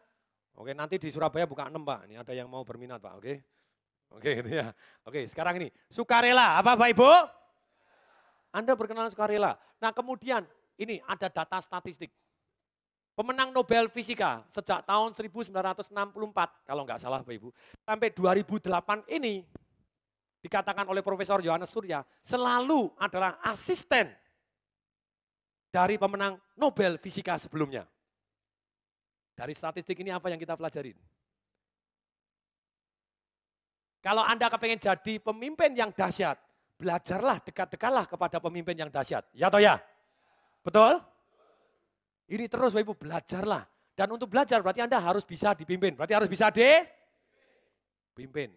Oke, nanti di Surabaya buka 6 Pak, ini ada yang mau berminat Pak, oke? Oke gitu ya. Oke, sekarang ini, sukarela, apa Bapak Ibu? Anda berkenalan sukarela. Nah kemudian, ini ada data statistik. Pemenang Nobel Fisika sejak tahun 1964, kalau nggak salah Bapak Ibu, sampai 2008 ini, dikatakan oleh Profesor Yohanes Surya, selalu adalah asisten dari pemenang Nobel Fisika sebelumnya. Dari statistik ini apa yang kita pelajarin? Kalau Anda kepengen jadi pemimpin yang dahsyat, belajarlah, dekat-dekatlah kepada pemimpin yang dahsyat. Ya atau ya? Betul? Ini terus Bapak Ibu, belajarlah. Dan untuk belajar berarti Anda harus bisa dipimpin. Berarti harus bisa dipimpin.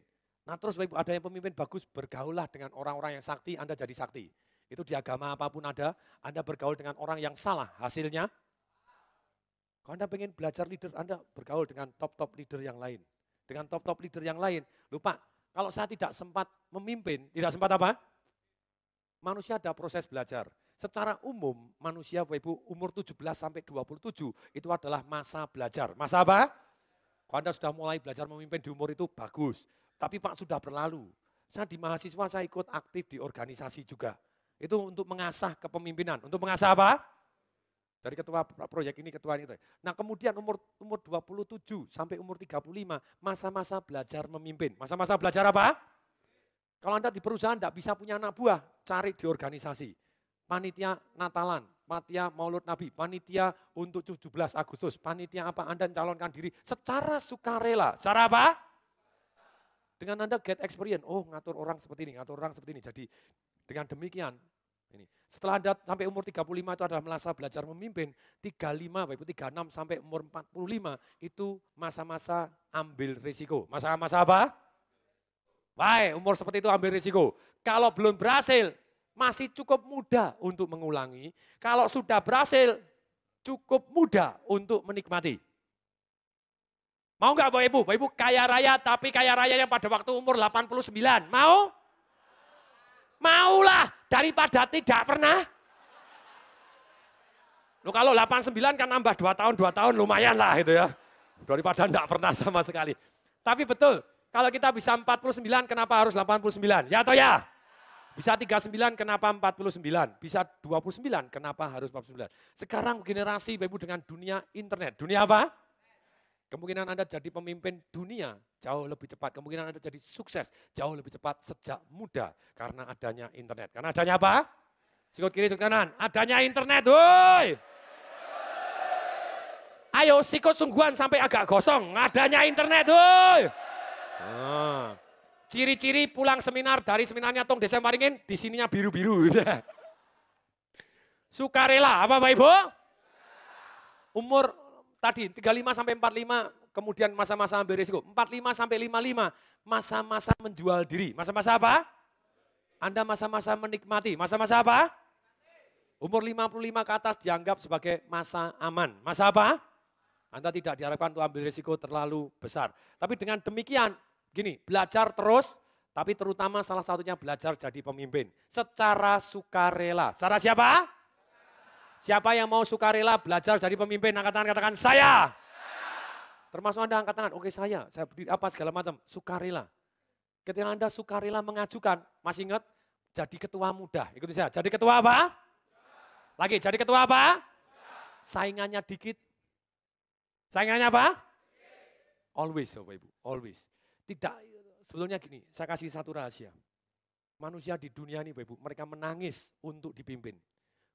Nah terus Bapak Ibu, ada yang pemimpin bagus, bergaullah dengan orang-orang yang sakti, Anda jadi sakti. Itu di agama apapun ada, Anda bergaul dengan orang yang salah, hasilnya. Kalau Anda pengen belajar leader, Anda bergaul dengan top-top leader yang lain. Dengan top-top leader yang lain. Lupa, kalau saya tidak sempat memimpin, tidak sempat apa? Manusia ada proses belajar. Secara umum, manusia Bapak Ibu umur 17 sampai 27 itu adalah masa belajar. Masa apa? Kalau Anda sudah mulai belajar memimpin di umur itu bagus. Tapi Pak sudah berlalu. Saya di mahasiswa saya ikut aktif di organisasi juga. Itu untuk mengasah kepemimpinan. Untuk mengasah apa? Dari ketua proyek ini, ketua ini. Nah kemudian umur 27 sampai umur 35, masa-masa belajar memimpin. Masa-masa belajar apa? Kalau Anda di perusahaan tidak bisa punya anak buah, cari di organisasi. Panitia Natalan, panitia Maulud Nabi, panitia untuk 17 Agustus, panitia apa, Anda calonkan diri secara sukarela. Secara apa? Dengan Anda get experience, oh ngatur orang seperti ini, ngatur orang seperti ini. Jadi dengan demikian, ini. Setelah Anda sampai umur 35 itu adalah masa belajar memimpin, 35, Bapak Ibu 36 sampai umur 45 itu masa-masa ambil risiko. Masa-masa apa? Baik, umur seperti itu ambil risiko. Kalau belum berhasil, masih cukup muda untuk mengulangi. Kalau sudah berhasil, cukup muda untuk menikmati. Mau nggak Bapak Ibu? Bapak Ibu kaya raya, tapi kaya rayanya pada waktu umur 89. Mau? Maulah, daripada tidak pernah. Loh, kalau 89 kan nambah 2 tahun lumayan lah itu ya. Daripada tidak pernah sama sekali. Tapi betul, kalau kita bisa 49 kenapa harus 89? Ya atau ya? Bisa 39 kenapa 49? Bisa 29 kenapa harus 49? Sekarang generasi Bapak Ibu dengan dunia internet. Dunia apa? Kemungkinan Anda jadi pemimpin dunia jauh lebih cepat. Kemungkinan Anda jadi sukses jauh lebih cepat sejak muda. Karena adanya internet. Karena adanya apa? Sikut kiri, sikut kanan. Adanya internet, woi. Ayo sikut sungguhan sampai agak gosong. Adanya internet, woi. Nah, ciri-ciri pulang seminar dari seminarnya Tong Desa Maringin, di sininya biru-biru. Sukarela, apa Bapak Ibu? Umur tadi 35 sampai 45, kemudian masa-masa ambil risiko. 45 sampai 55, masa-masa menjual diri. Masa-masa apa? Anda masa-masa menikmati. Masa-masa apa? Umur 55 ke atas dianggap sebagai masa aman. Masa apa? Anda tidak diharapkan untuk ambil risiko terlalu besar. Tapi dengan demikian, gini, belajar terus, tapi terutama salah satunya belajar jadi pemimpin. Secara sukarela. Secara siapa? Siapa yang mau sukarela belajar jadi pemimpin? Angkat tangan, katakan saya. Termasuk Anda angkat tangan, oke saya berdiri apa segala macam, sukarela. Ketika Anda sukarela mengajukan, masih ingat? Jadi ketua muda, ikuti saya. Jadi ketua apa? Lagi, jadi ketua apa? Saingannya dikit. Saingannya apa? Always, Bapak Ibu, always. Tidak, sebetulnya gini, saya kasih satu rahasia. Manusia di dunia ini Bapak Ibu, mereka menangis untuk dipimpin.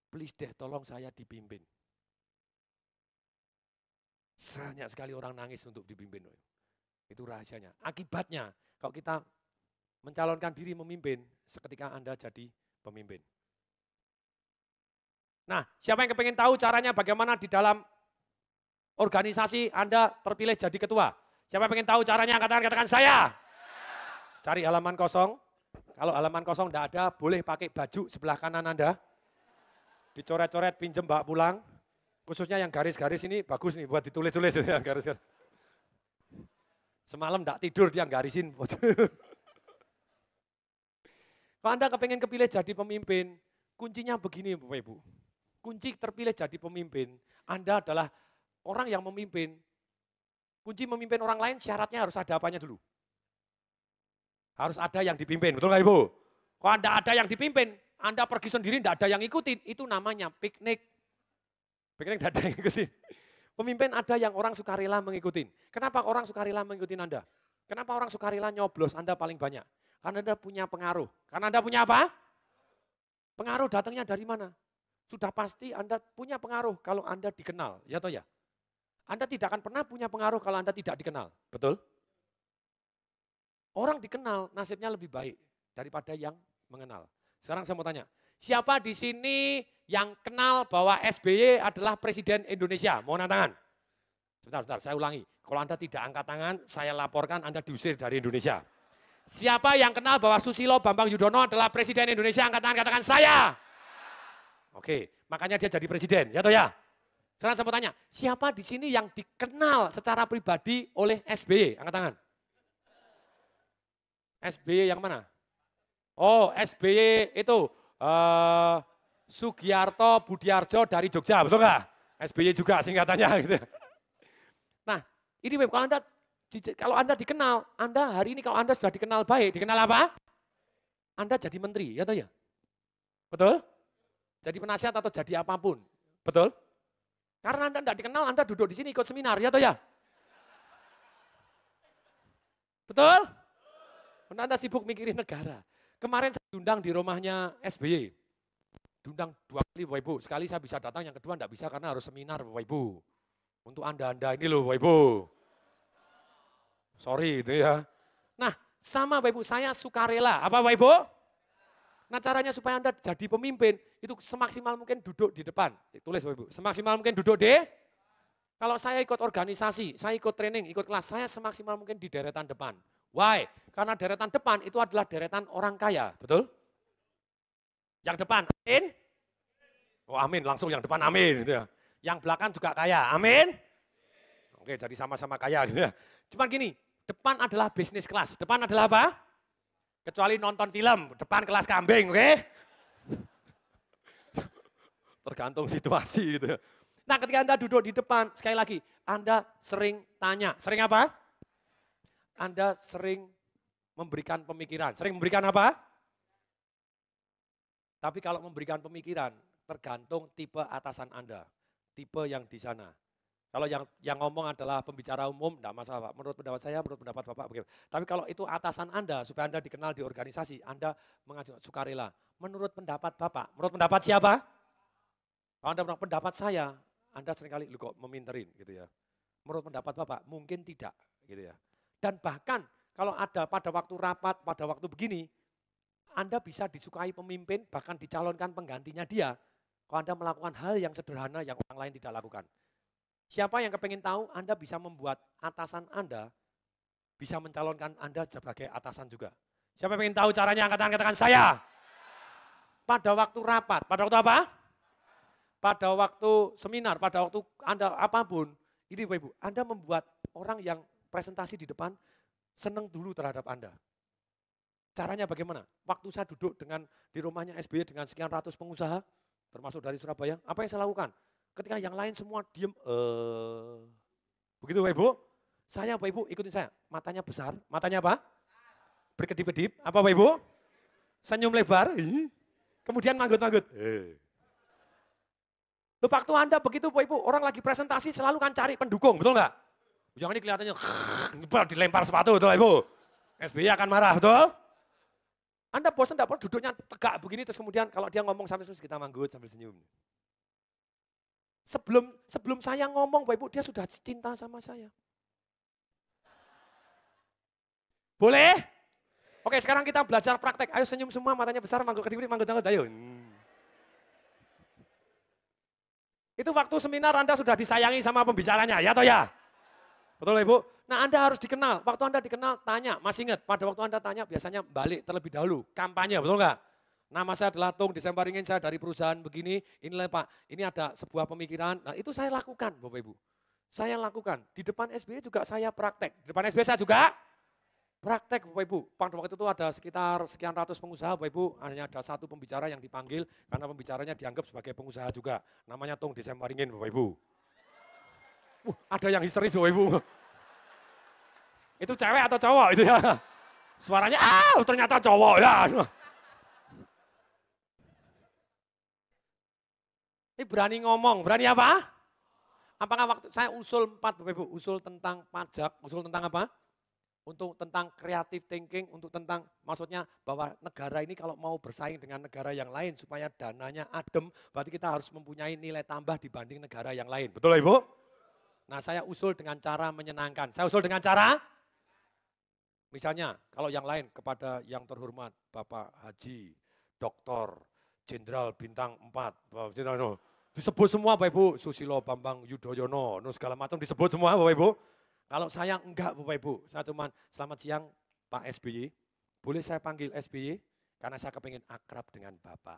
Please deh, tolong saya dipimpin. Banyak sekali orang nangis untuk dipimpin. Itu rahasianya. Akibatnya, kalau kita mencalonkan diri memimpin, seketika Anda jadi pemimpin. Nah, siapa yang kepengen tahu caranya bagaimana di dalam organisasi Anda terpilih jadi ketua? Siapa yang pengen tahu caranya? Katakan saya. Cari halaman kosong. Kalau halaman kosong tidak ada, boleh pakai baju sebelah kanan Anda. Dicoret-coret, pinjem bawa pulang. Khususnya yang garis-garis ini bagus nih buat ditulis-tulis. Garis-garis. Semalam enggak tidur dia garisin. Kalau Anda kepengen kepilih jadi pemimpin, kuncinya begini Bapak Ibu. Kunci terpilih jadi pemimpin, Anda adalah orang yang memimpin. Kunci memimpin orang lain syaratnya harus ada apanya dulu? Harus ada yang dipimpin, betul nggak Ibu? Kalau Anda ada yang dipimpin, Anda pergi sendiri tidak ada yang ikutin, itu namanya piknik. Piknik tidak ada yang ikutin. Pemimpin ada yang orang sukarela mengikutin. Kenapa orang sukarela mengikutin Anda? Kenapa orang sukarela nyoblos Anda paling banyak? Karena Anda punya pengaruh. Karena Anda punya apa? Pengaruh datangnya dari mana? Sudah pasti Anda punya pengaruh kalau Anda dikenal, ya toh ya? Anda tidak akan pernah punya pengaruh kalau Anda tidak dikenal, betul? Orang dikenal nasibnya lebih baik daripada yang mengenal. Sekarang saya mau tanya, siapa di sini yang kenal bahwa SBY adalah Presiden Indonesia? Mau angkat tangan? Sebentar, saya ulangi. Kalau Anda tidak angkat tangan, saya laporkan Anda diusir dari Indonesia. Siapa yang kenal bahwa Susilo Bambang Yudhoyono adalah Presiden Indonesia? Angkat tangan, katakan saya. Oke, makanya dia jadi presiden, ya toh ya? Sekarang saya mau tanya, siapa di sini yang dikenal secara pribadi oleh SBY? Angkat tangan. SBY yang mana? Oh, SBY itu Sugiarto Budiarjo dari Jogja, betul nggak? SBY juga singkatannya gitu. Nah, ini kalau Anda dikenal, Anda hari ini kalau Anda sudah dikenal baik, dikenal apa? Anda jadi menteri, ya toh ya? Betul? Jadi penasihat atau jadi apapun, betul? Karena Anda tidak dikenal, Anda duduk di sini ikut seminar, ya toh ya? Betul? Anda sibuk mikirin negara. Kemarin saya diundang di rumahnya SBY. Diundang 2 kali Bapak Ibu, sekali saya bisa datang, yang kedua tidak bisa karena harus seminar Bapak Ibu. Untuk Anda ini loh Bapak Ibu. Sorry itu ya. Nah sama Bapak Ibu, saya sukarela. Apa Bapak Ibu? Nah caranya supaya Anda jadi pemimpin, itu semaksimal mungkin duduk di depan. Tulis Bapak Ibu, semaksimal mungkin duduk di. Kalau saya ikut organisasi, saya ikut training, ikut kelas, saya semaksimal mungkin di deretan depan. Why? Karena deretan depan itu adalah deretan orang kaya, betul? Yang depan, amin? Oh amin, langsung yang depan amin. Gitu ya. Yang belakang juga kaya, amin? Oke, jadi sama-sama kaya gitu ya. Cuman gini, depan adalah bisnis kelas, depan adalah apa? Kecuali nonton film, depan kelas kambing, oke? Tergantung situasi gitu. Nah ketika Anda duduk di depan, sekali lagi, Anda sering tanya. Sering apa? Anda sering memberikan pemikiran. Sering memberikan apa? Tapi kalau memberikan pemikiran, tergantung tipe atasan Anda. Tipe yang di sana. Kalau yang ngomong adalah pembicara umum, tidak masalah Pak. Menurut pendapat saya, menurut pendapat Bapak. Begitu. Tapi kalau itu atasan Anda, supaya Anda dikenal di organisasi, Anda mengajukan sukarela. Menurut pendapat Bapak, menurut pendapat siapa? Kalau Anda menurut pendapat saya, Anda seringkali lu kok meminterin gitu ya. Menurut pendapat Bapak, mungkin tidak gitu ya. Dan bahkan kalau ada pada waktu rapat, pada waktu begini, Anda bisa disukai pemimpin, bahkan dicalonkan penggantinya dia. Kalau Anda melakukan hal yang sederhana yang orang lain tidak lakukan. Siapa yang kepengen tahu, Anda bisa membuat atasan Anda, bisa mencalonkan Anda sebagai atasan juga. Siapa yang ingin tahu caranya, angkat tangan, katakan saya. Pada waktu rapat, pada waktu apa? Pada waktu seminar, pada waktu Anda apapun, ini Bapak Ibu, Anda membuat orang yang presentasi di depan senang dulu terhadap Anda. Caranya bagaimana? Waktu saya duduk di rumahnya SBY dengan sekian ratus pengusaha, termasuk dari Surabaya, apa yang saya lakukan? Ketika yang lain semua diem, begitu Bapak Ibu, saya Bapak Ibu ikutin saya, matanya besar, matanya apa? Berkedip-kedip, apa Bapak Ibu? Senyum lebar, kemudian manggut-manggut. Waktu Anda begitu Bapak Ibu, orang lagi presentasi selalu kan cari pendukung, betul nggak? Jangan ini kelihatannya dilempar sepatu, betul Ibu. SBY akan marah, betul? Anda bosan enggak, duduknya tegak begini, terus kemudian kalau dia ngomong sambil terus kita manggut sambil senyum. Sebelum saya ngomong, Bapak Ibu, dia sudah cinta sama saya. Boleh? Oke, sekarang kita belajar praktek. Ayo senyum semua, matanya besar, manggut-kedip, manggut-manggut, ayo. Itu waktu seminar Anda sudah disayangi sama pembicaranya, ya toh ya? Betul Ibu? Nah Anda harus dikenal, waktu Anda dikenal tanya, masih ingat pada waktu Anda tanya biasanya balik terlebih dahulu, kampanye betul nggak? Nama saya adalah Tung, Desember ingin saya dari perusahaan begini, inilah Pak, ini ada sebuah pemikiran, nah itu saya lakukan Bapak Ibu. Saya lakukan. Di depan SBY juga saya praktek. Di depan SBY saya juga praktek Bapak Ibu. Pada waktu itu ada sekitar sekian ratus pengusaha Bapak Ibu. Hanya ada satu pembicara yang dipanggil karena pembicaranya dianggap sebagai pengusaha juga. Namanya Tung Desemwaringin Bapak Ibu. Ada yang histeris Bapak Ibu. Itu cewek atau cowok itu ya? Suaranya ternyata cowok ya. Ini berani ngomong, berani apa? Apakah waktu saya usul 4 Bapak Ibu, usul tentang pajak, usul tentang apa? Untuk tentang creative thinking, untuk tentang maksudnya bahwa negara ini kalau mau bersaing dengan negara yang lain supaya dananya adem, berarti kita harus mempunyai nilai tambah dibanding negara yang lain. Betul Ibu? Nah saya usul dengan cara menyenangkan. Saya usul dengan cara, misalnya kalau yang lain kepada yang terhormat Bapak Haji, Doktor, Jenderal Bintang 4, Bapak Jenderal, disebut semua Bapak Ibu, Susilo Bambang Yudhoyono, segala macam disebut semua Bapak Ibu. Kalau saya enggak Bapak Ibu, saya cuman selamat siang Pak SBY, boleh saya panggil SBY? Karena saya kepingin akrab dengan Bapak.